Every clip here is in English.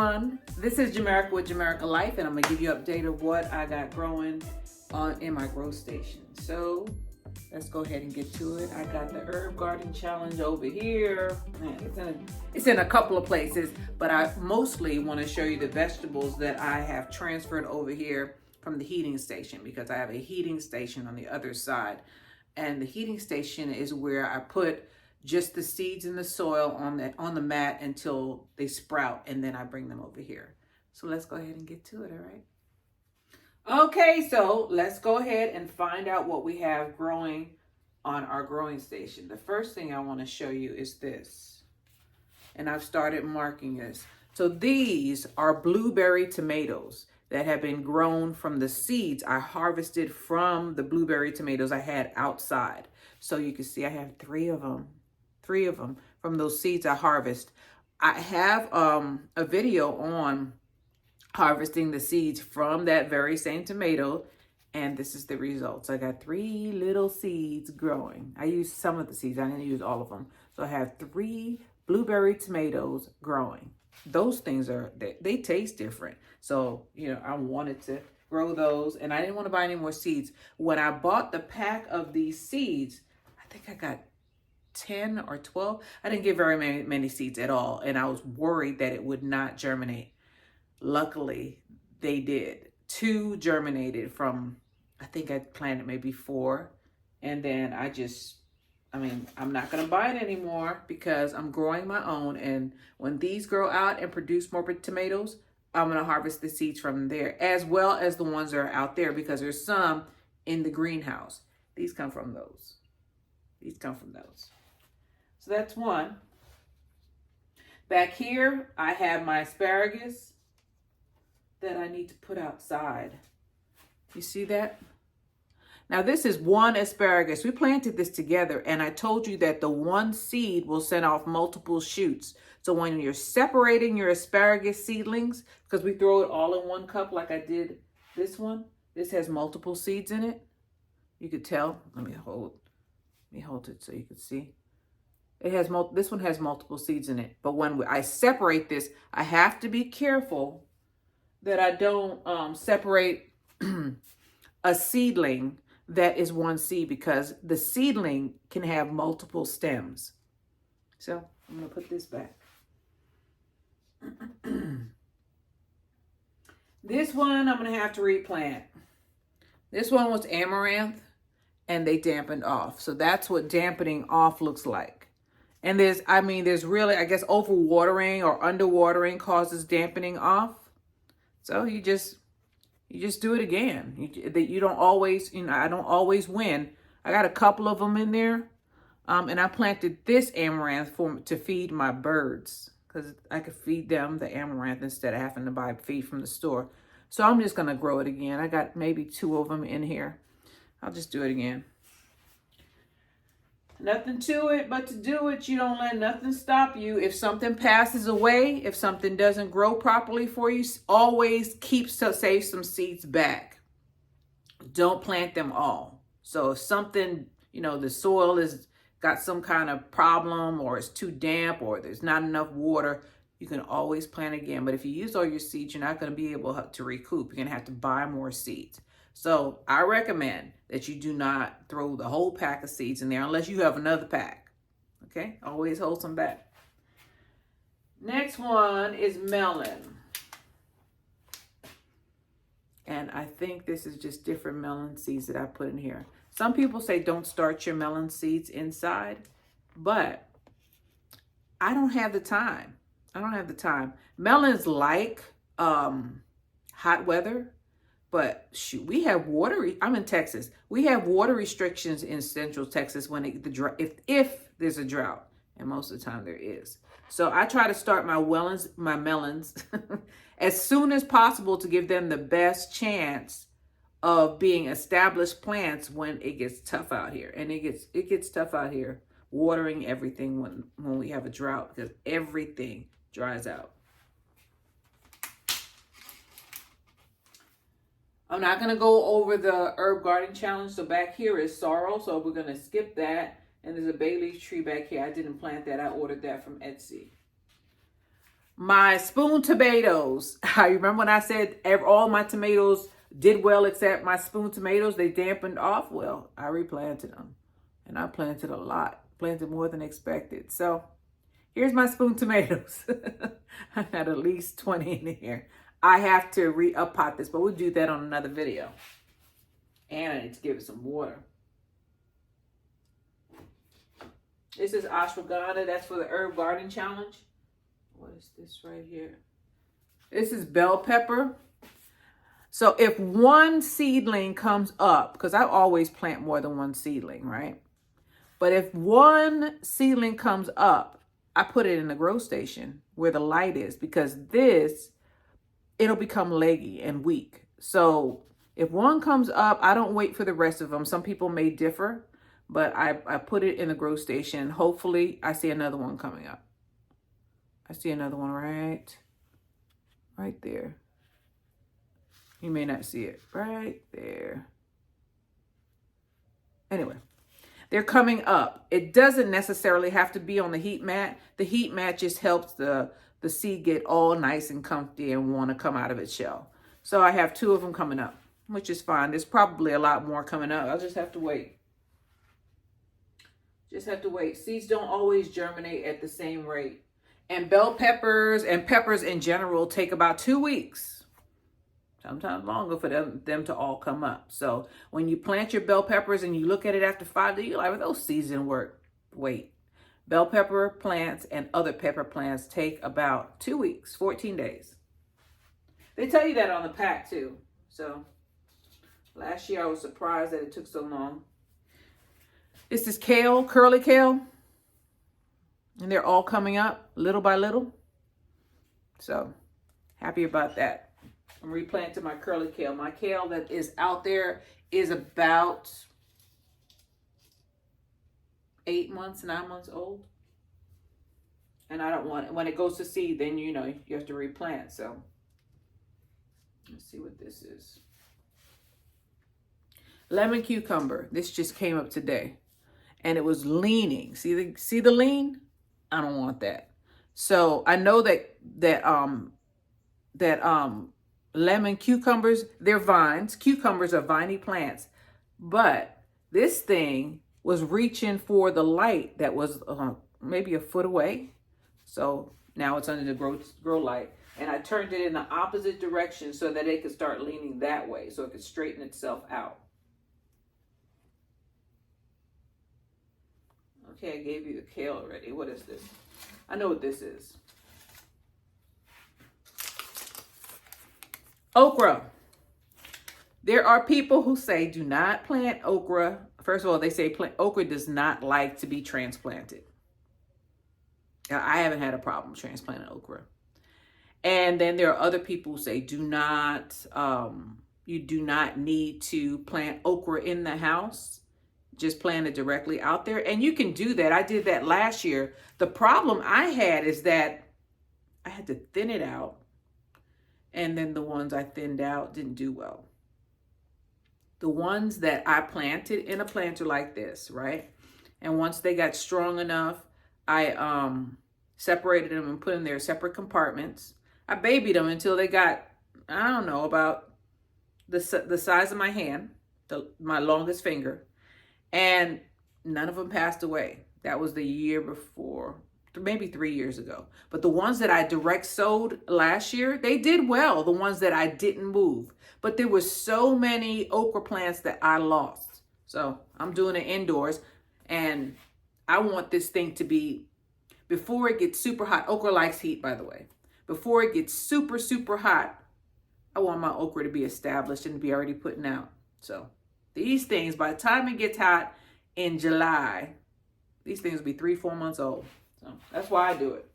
everyone. This is Jamerica with Jamerica Life, and I'm gonna give you an update of what I got growing in my grow station. So let's go ahead and get to it. I got the Herb Garden Challenge over here. Man, it's in a couple of places, but I mostly want to show you the vegetables that I have transferred over here from the heating station, because I have a heating station on the other side. And the heating station is where I put just the seeds in the soil on the mat until they sprout, and then I bring them over here. So let's go ahead and get to it, all right? Okay, so let's go ahead and find out what we have growing on our growing station. The first thing I want to show you is this, and I've started marking this. So these are blueberry tomatoes that have been grown from the seeds I harvested from the blueberry tomatoes I had outside. So you can see I have three of them from those seeds I harvest. I have a video on harvesting the seeds from that very same tomato, and this is the results. I got 3 little seeds growing. I used some of the seeds, I didn't use all of them. So I have 3 blueberry tomatoes growing. Those things they taste different. So, I wanted to grow those, and I didn't want to buy any more seeds. When I bought the pack of these seeds, I think I got 10 or 12. I didn't get very many seeds at all, and I was worried that it would not germinate. Luckily, they did. 2 germinated from, I think I planted maybe 4, and then I'm not going to buy it anymore because I'm growing my own, and when these grow out and produce more tomatoes, I'm going to harvest the seeds from there, as well as the ones that are out there, because there's some in the greenhouse. These come from those. So that's one. Back here, I have my asparagus that I need to put outside. You see that? Now this is one asparagus. We planted this together, and I told you that the one seed will send off multiple shoots. So when you're separating your asparagus seedlings, because we throw it all in one cup like I did this one, this has multiple seeds in it. You could tell. Let me hold it so you can see. This one has multiple seeds in it. But when I separate this, I have to be careful that I don't separate a seedling that is one seed, because the seedling can have multiple stems. So I'm going to put this back. This one I'm going to have to replant. This one was amaranth, and they dampened off. So that's what dampening off looks like. And there's really, I guess, overwatering or underwatering causes dampening off. So you just do it again. You don't always, I don't always win. I got a couple of them in there. And I planted this amaranth to feed my birds, because I could feed them the amaranth instead of having to buy feed from the store. So I'm just going to grow it again. I got maybe 2 of them in here. I'll just do it again. Nothing to it but to do it. You don't let nothing stop you. If something passes away, if something doesn't grow properly for you, always save some seeds back. Don't plant them all. So if something, the soil has got some kind of problem, or it's too damp, or there's not enough water, you can always plant again. But if you use all your seeds, you're not going to be able to recoup. You're going to have to buy more seeds. So I recommend that you do not throw the whole pack of seeds in there unless you have another pack. Okay? Always hold some back. Next one is melon. And I think this is just different melon seeds that I put in here. Some people say don't start your melon seeds inside, but I don't have the time. Melons like hot weather. But shoot, we have I'm in Texas. We have water restrictions in Central Texas if there's a drought, and most of the time there is. So I try to start my melons as soon as possible to give them the best chance of being established plants when it gets tough out here. And it gets tough out here watering everything when we have a drought, because everything dries out. I'm not going to go over the herb garden challenge. So back here is sorrel. So we're going to skip that. And there's a bay leaf tree back here. I didn't plant that. I ordered that from Etsy. My spoon tomatoes. I remember when I said all my tomatoes did well except my spoon tomatoes. They dampened off. Well, I replanted them. And I planted a lot. Planted more than expected. So here's my spoon tomatoes. I got at least 20 in here. I have to re-up-pot this, but we'll do that on another video. And I need to give it some water. This is ashwagandha. That's for the Herb Garden Challenge. What is this right here? This is bell pepper. So if one seedling comes up, because I always plant more than one seedling, right? But if one seedling comes up, I put it in the grow station where the light is, because it'll become leggy and weak. So if one comes up, I don't wait for the rest of them. Some people may differ, but I put it in the grow station. Hopefully I see another one coming up. I see another one right there. You may not see it right there. Anyway, they're coming up. It doesn't necessarily have to be on the heat mat. The heat mat just helps the seed get all nice and comfy and want to come out of its shell. So I have 2 of them coming up, which is fine. There's probably a lot more coming up. I'll just have to wait. Just have to wait. Seeds don't always germinate at the same rate. And bell peppers and peppers in general take about 2 weeks, sometimes longer, for them to all come up. So when you plant your bell peppers and you look at it after 5 days, you're like, well, those seeds didn't work. Wait. Bell pepper plants and other pepper plants take about 2 weeks, 14 days. They tell you that on the pack too. So last year I was surprised that it took so long. This is kale, curly kale. And they're all coming up little by little. So happy about that. I'm replanting my curly kale. My kale that is out there is about 8 months, 9 months old. And I don't want it. When it goes to seed, then you have to replant. So let's see what this is. Lemon cucumber. This just came up today. And it was leaning. See the lean? I don't want that. So I know that lemon cucumbers, they're vines. Cucumbers are viney plants. But this thing was reaching for the light that was maybe a foot away. So now it's under the grow light. And I turned it in the opposite direction so that it could start leaning that way, so it could straighten itself out. Okay, I gave you the kale already. What is this? I know what this is. Okra. There are people who say do not plant okra. First of all, they say okra does not like to be transplanted. Now, I haven't had a problem transplanting okra. And then there are other people who say you do not need to plant okra in the house. Just plant it directly out there. And you can do that. I did that last year. The problem I had is that I had to thin it out. And then the ones I thinned out didn't do well. The ones that I planted in a planter like this, right? And once they got strong enough, I separated them and put in their separate compartments. I babied them until they got, I don't know, about the size of my hand, my longest finger. And none of them passed away. That was the year before, maybe 3 years ago. But the ones that I direct sowed last year, they did well. The ones that I didn't move. But there were so many okra plants that I lost. So I'm doing it indoors. And I want this thing to be, before it gets super hot, okra likes heat, by the way. Before it gets super, super hot, I want my okra to be established and to be already putting out. So these things, by the time it gets hot in July, these things will be 3-4 months old. So that's why I do it.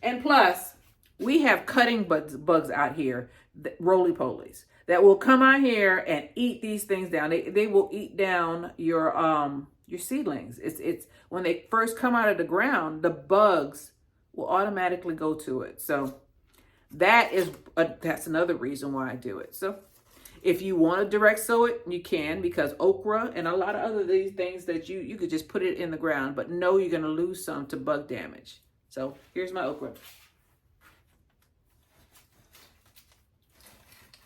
And plus, we have cutting bugs out here, roly-polies, that will come out here and eat these things down. They will eat down your seedlings. It's when they first come out of the ground, the bugs will automatically go to it. So that's another reason why I do it. So if you want to direct sow it, you can, because okra and a lot of other these things that you could just put it in the ground, but know you're going to lose some to bug damage. So here's my okra.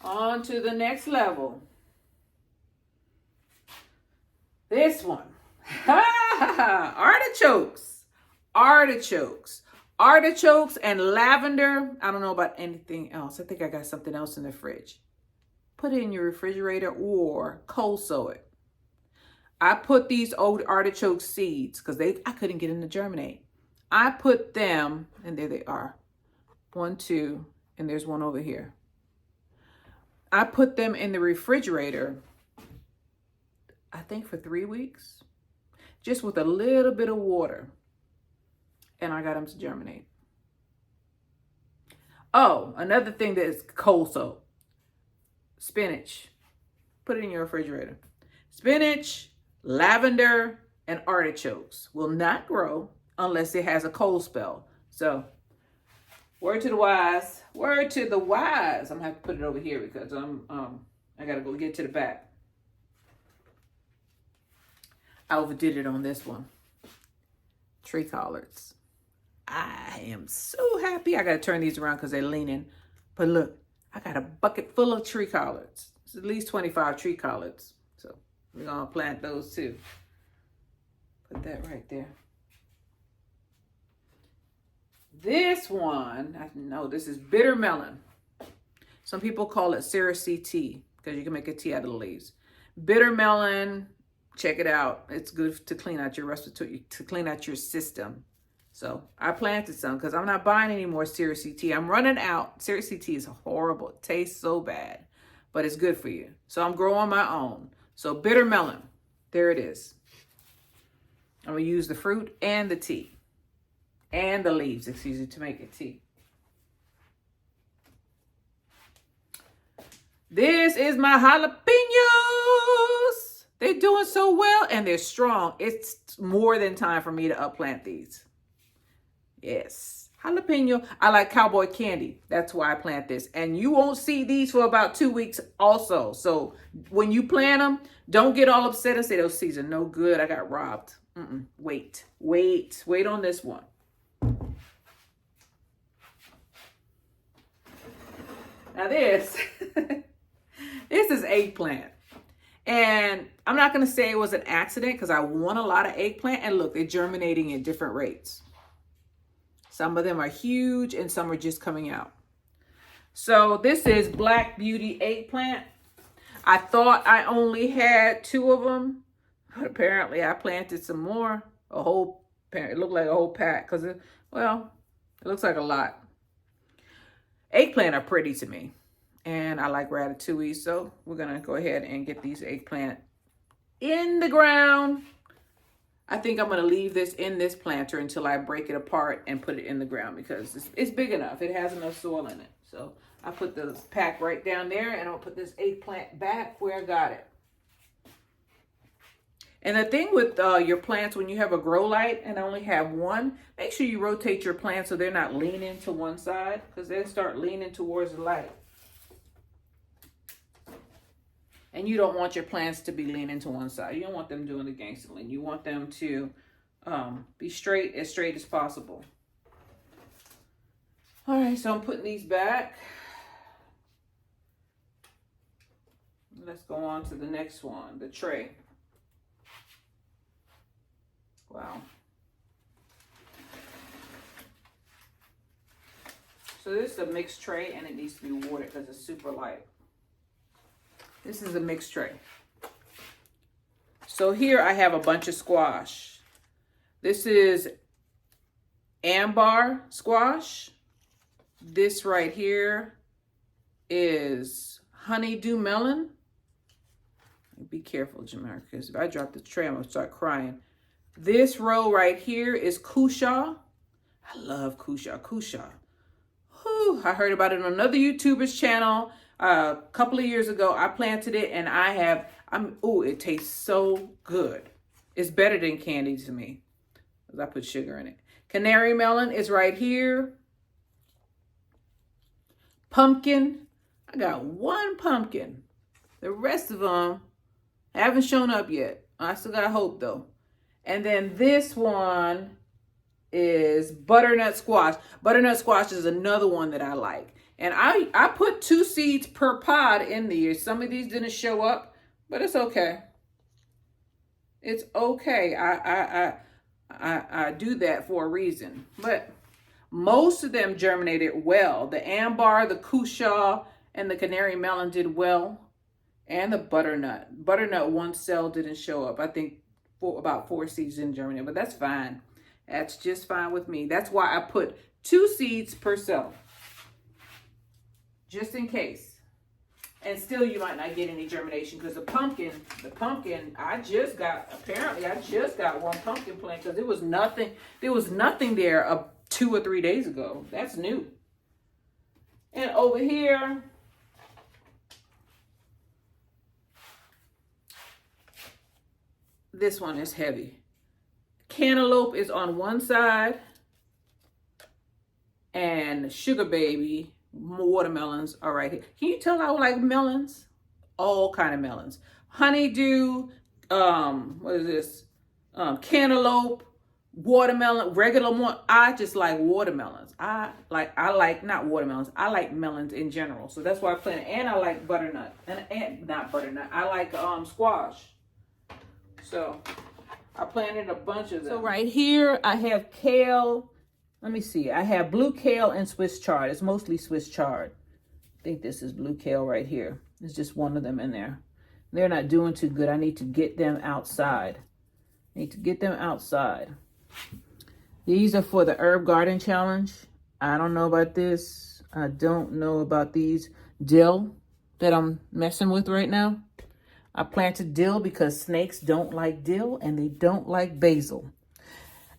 On to the next level. This one. Artichokes. Artichokes. Artichokes and lavender. I don't know about anything else. I think I got something else in the fridge. Put it in your refrigerator or cold sew it. I put these old artichoke seeds because I couldn't get them to germinate. I put them, and there they are. 1, 2, and there's one over here. I put them in the refrigerator, I think for 3 weeks, just with a little bit of water. And I got them to germinate. Oh, another thing that is cold soap. Spinach. Put it in your refrigerator. Spinach, lavender, and artichokes will not grow unless it has a cold spell. So, word to the wise. Word to the wise. I'm gonna have to put it over here because I gotta go get to the back. I overdid it on this one. Tree collards. I am so happy. I gotta turn these around because they're leaning. But look, I got a bucket full of tree collards. It's at least 25 tree collards. So we're gonna plant those too. Put that right there. This one, I know this is bitter melon. Some people call it Cerecy tea because you can make a tea out of the leaves. Bitter melon, check it out. It's good to clean out your respiratory, to clean out your system. So I planted some because I'm not buying any more Cerecy tea. I'm running out. Cerecy tea is horrible. It tastes so bad, but it's good for you. So I'm growing my own. So bitter melon, there it is. I'm gonna use the fruit and the tea. And the leaves, excuse me, to make a tea. This is my jalapenos. They're doing so well and they're strong. It's more than time for me to upplant these. Yes, jalapeno. I like cowboy candy. That's why I plant this. And you won't see these for about 2 weeks also. So when you plant them, don't get all upset and say those seeds are no good. I got robbed. Wait on this one. Now this is eggplant. And I'm not going to say it was an accident because I want a lot of eggplant. And look, they're germinating at different rates. Some of them are huge and some are just coming out. So this is Black Beauty eggplant. I thought I only had 2 of them, but apparently I planted some more. It looked like a whole pack because it looks like a lot. Eggplant are pretty to me, and I like ratatouille, so we're gonna go ahead and get these eggplant in the ground. I think I'm gonna leave this in this planter until I break it apart and put it in the ground because it's big enough. It has enough soil in it. So I put the pack right down there, and I'll put this eggplant back where I got it. And the thing with your plants, when you have a grow light and only have one, make sure you rotate your plants so they're not leaning to one side because they'll start leaning towards the light. And you don't want your plants to be leaning to one side. You don't want them doing the gangster lean. You want them to be straight as possible. All right, so I'm putting these back. Let's go on to the next one, the tray. Wow. So this is a mixed tray and it needs to be watered because it's super light. This is a mixed tray. So here I have a bunch of squash. This is ambar squash. This right here is honeydew melon. Be careful, Jamaica, because if I drop the tray, I'm going to start crying. This row right here is cushaw. I love cushaw. Whew, I heard about it on another YouTuber's channel a couple of years ago. I planted it and it tastes so good. It's better than candy to me because I put sugar in it. Canary melon is right here. Pumpkin. I got 1 pumpkin. The rest of them haven't shown up yet. I still got hope though. And then this one is butternut squash. Butternut squash is another one that I like. And I put 2 seeds per pod in there. Some of these didn't show up, but it's okay. It's okay. I do that for a reason. But most of them germinated well. The Ambar, the Cushaw, and the Canary Melon did well. And the Butternut. Butternut, 1 cell didn't show up. I think about 4 seeds in germinate, but that's fine. That's just fine with me. That's why I put 2 seeds per cell. Just in case. And still you might not get any germination because the pumpkin, I just got 1 pumpkin plant because there was nothing there 2 or 3 days ago. That's new. And over here, this one is heavy. Cantaloupe is on one side and Sugar Baby watermelons are right here. Can you tell I like melons? All kind of melons. Honeydew, what is this? Cantaloupe, watermelon, regular one. I just like watermelons. I like not watermelons. I like melons in general. So that's why I planted. And I like butternut. And not butternut. I like squash. So I planted a bunch of them. So right here I have kale. Let me see. I have blue kale and Swiss chard. It's mostly Swiss chard. I think this is blue kale right here. There's just one of them in there. They're not doing too good. I need to get them outside. These are for the Herb Garden Challenge. I don't know about this. I don't know about these dill that I'm messing with right now. I planted dill because snakes don't like dill and they don't like basil.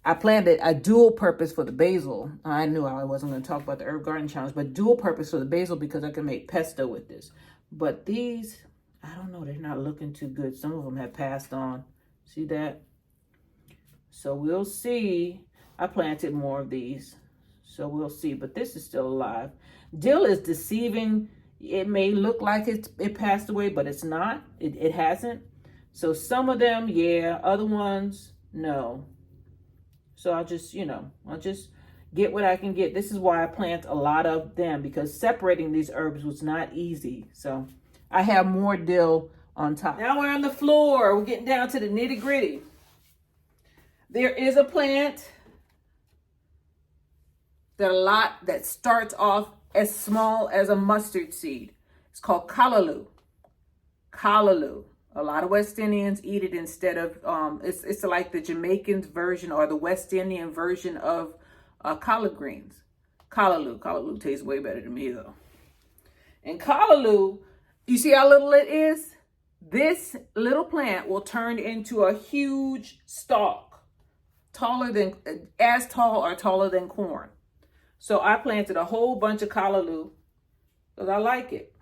I planted a dual purpose for the basil. I knew I wasn't going to talk about the Herb Garden Challenge, but dual purpose for the basil because I can make pesto with this. But these, I don't know, they're not looking too good. Some of them have passed on. See that? So we'll see. I planted more of these. So we'll see. But this is still alive. Dill is deceiving. It may look like it passed away, but it's not. It hasn't. So some of them, yeah. Other ones, no. So I'll just get what I can get. This is why I plant a lot of them because separating these herbs was not easy. So I have more dill on top. Now we're on the floor. We're getting down to the nitty gritty. There is a plant that starts off as small as a mustard seed. It's called callaloo. Callaloo. A lot of West Indians eat it instead of, it's like the Jamaican version or the West Indian version of collard greens. Callaloo. Callaloo tastes way better to me though. And callaloo, you see how little it is? This little plant will turn into a huge stalk, as tall or taller than corn. So I planted a whole bunch of callaloo because I like it.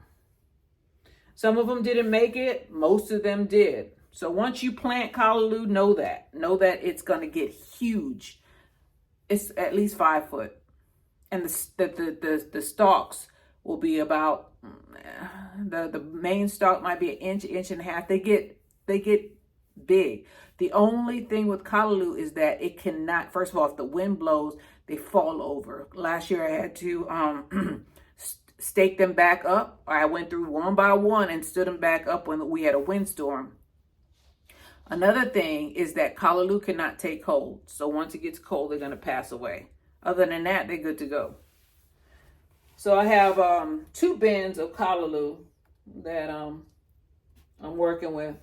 Some of them didn't make it. Most of them did. So once you plant callaloo, know that it's going to get huge. It's at least 5 foot. And the stalks will be about, the main stalk might be an inch and a half. They get big. The only thing with callaloo is that it cannot, first of all, if the wind blows, they fall over. Last year I had to stake them back up. I went through one by one and stood them back up when we had a windstorm. Another thing is that callaloo cannot take cold. So once it gets cold, they're going to pass away. Other than that, they're good to go. So I have 2 bins of callaloo that I'm working with.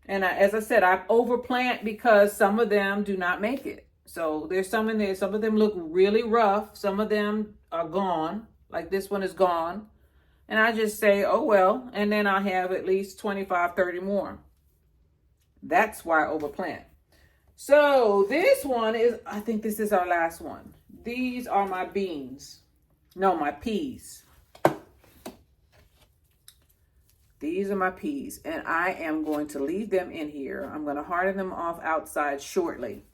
And as I said, I overplant because some of them do not make it. So there's some in there. Some of them look really rough. Some of them are gone. Like this one is gone. And I just say, oh, well. And then I have at least 25, 30 more. That's why I overplant. So this one is, I think this is our last one. These are my beans. No, my peas. These are my peas. And I am going to leave them in here. I'm going to harden them off outside shortly.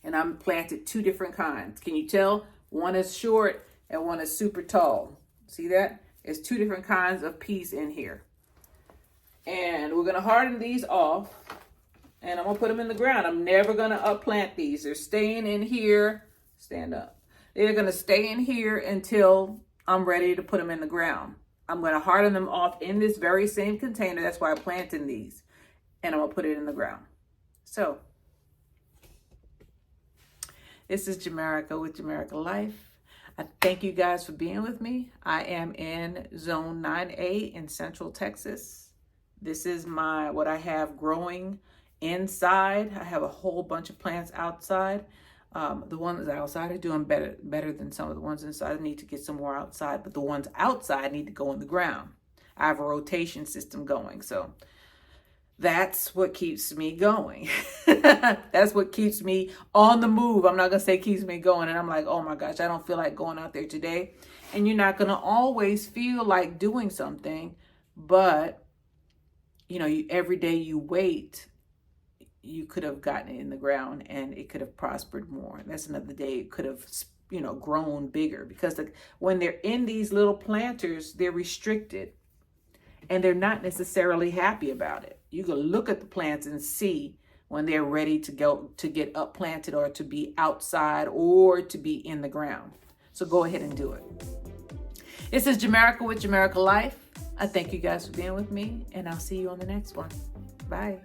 And I'm planted 2 different kinds. Can you tell? One is short and one is super tall. See that? It's 2 different kinds of peas in here. And we're going to harden these off. And I'm going to put them in the ground. I'm never going to upplant these. They're staying in here. Stand up. They're going to stay in here until I'm ready to put them in the ground. I'm going to harden them off in this very same container. That's why I planted these. And I'm going to put it in the ground. So, this is Jamerica with Jamerica Life. I thank you guys for being with me. I am in Zone 9A in Central Texas. This is what I have growing inside. I have a whole bunch of plants outside. The ones outside are doing better than some of the ones inside. I need to get some more outside, but the ones outside need to go in the ground. I have a rotation system going, so that's what keeps me going. That's what keeps me on the move. I'm not going to say keeps me going. And I'm like, oh my gosh, I don't feel like going out there today. And you're not going to always feel like doing something. But, every day you wait, you could have gotten it in the ground and it could have prospered more. That's another day it could have, grown bigger. Because when they're in these little planters, they're restricted. And they're not necessarily happy about it. You can look at the plants and see when they're ready to get upplanted or to be outside or to be in the ground. So go ahead and do it. This is Jamerica with Jamerica Life. I thank you guys for being with me, and I'll see you on the next one. Bye.